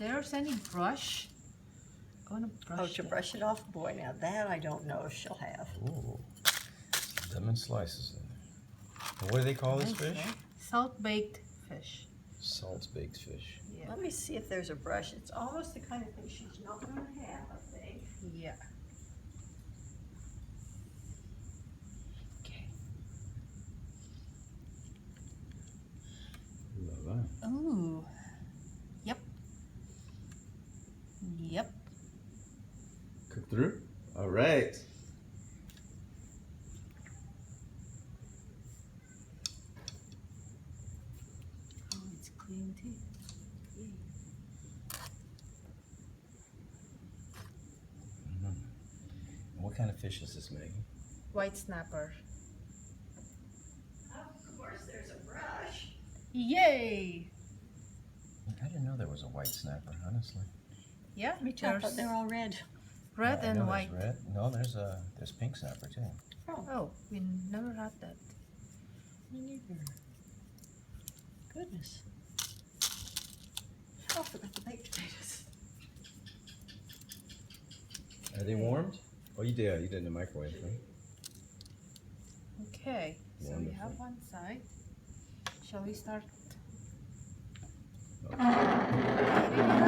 there's any brush, I'm gonna brush Oh, to that. brush it off? Boy, now that I don't know if she'll have. Ooh. Lemon slices. And what do they call this Nice, fish? right? Salt-baked fish. Salt baked fish. Yeah. Let me see if there's a brush. It's almost the kind of thing she's not going to have, I think. Yeah. Okay. La la. Ooh. Yep. Yep. Cook through? All right. Oh, it's clean too. Yay. What kind of fish is this, Maggie? White snapper. Of course, there's a brush. Yay! I didn't know there was a white snapper, honestly. Yeah, Me too. I thought there's they're all red. red I know and there's white. Red. No, there's pink snapper too. Oh, we never had that. Me neither. Goodness. Oh, I forgot the baked potatoes. Are they warmed? Oh, you did. You did in the microwave, right? Okay, so we Wonderful. have one side. Shall we start? Okay.